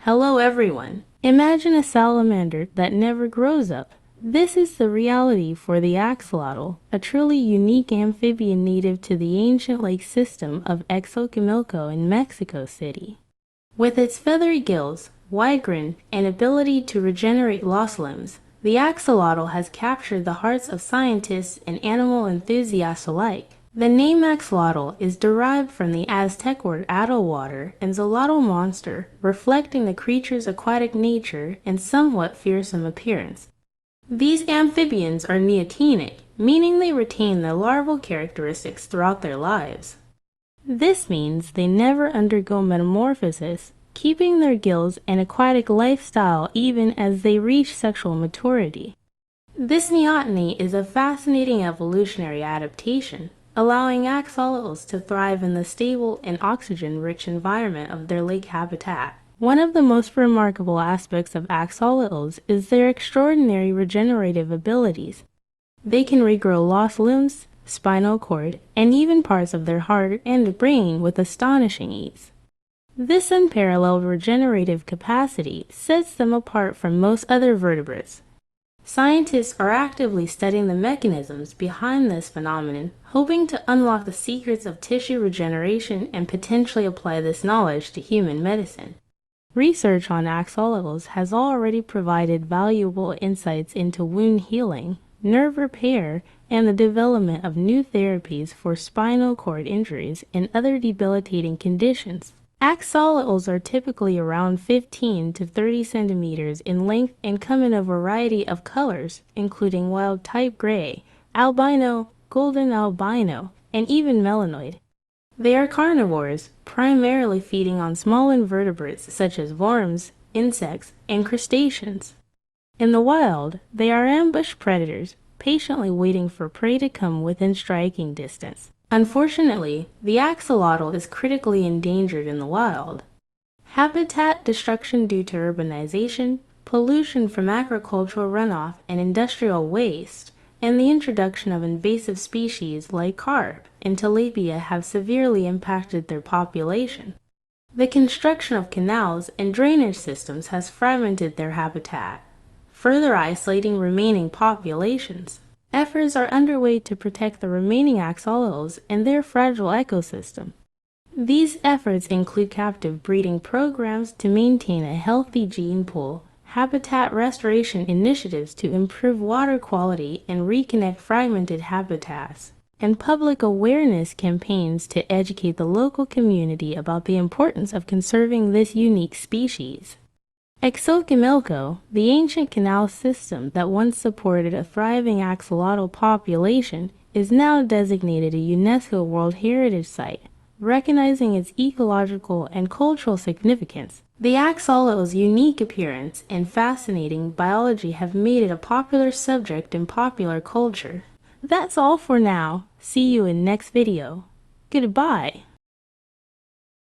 Hello everyone! Imagine a salamander that never grows up. This is the reality for the axolotl, a truly unique amphibian native to the ancient lake system of Xochimilco in Mexico City. With its feathery gills, wide grin, and ability to regenerate lost limbs, the axolotl has captured the hearts of scientists and animal enthusiasts alike. The name axolotl is derived from the Aztec word atolwater and xolotl monster, reflecting the creature's aquatic nature and somewhat fearsome appearance. These amphibians are neotenic, meaning they retain their larval characteristics throughout their lives. This means they never undergo metamorphosis, keeping their gills and aquatic lifestyle even as they reach sexual maturity. This neoteny is a fascinating evolutionary adaptation, allowing axolotls to thrive in the stable and oxygen-rich environment of their lake habitat. One of the most remarkable aspects of axolotls is their extraordinary regenerative abilities. They can regrow lost limbs, spinal cord, and even parts of their heart and brain with astonishing ease. This unparalleled regenerative capacity sets them apart from most other vertebrates. Scientists are actively studying the mechanisms behind this phenomenon, hoping to unlock the secrets of tissue regeneration and potentially apply this knowledge to human medicine. Research on axolotls has already provided valuable insights into wound healing, nerve repair, and the development of new therapies for spinal cord injuries and other debilitating conditions. Axolotls are typically around 15 to 30 centimeters in length and come in a variety of colors, including wild-type gray, albino, golden albino, and even melanoid. They are carnivores, primarily feeding on small invertebrates such as worms, insects, and crustaceans. In the wild, they are ambush predators, patiently waiting for prey to come within striking distance. Unfortunately, the axolotl is critically endangered in the wild. Habitat destruction due to urbanization, pollution from agricultural runoff and industrial waste, and the introduction of invasive species like carp and tilapia have severely impacted their population. The construction of canals and drainage systems has fragmented their habitat, further isolating remaining populations. Efforts are underway to protect the remaining axolotls and their fragile ecosystem. These efforts include captive breeding programs to maintain a healthy gene pool, habitat restoration initiatives to improve water quality and reconnect fragmented habitats, and public awareness campaigns to educate the local community about the importance of conserving this unique species. Xochimilco, the ancient canal system that once supported a thriving axolotl population, is now designated a UNESCO World Heritage Site, recognizing its ecological and cultural significance. The axolotl's unique appearance and fascinating biology have made it a popular subject in popular culture. That's all for now. See you in next video. Goodbye.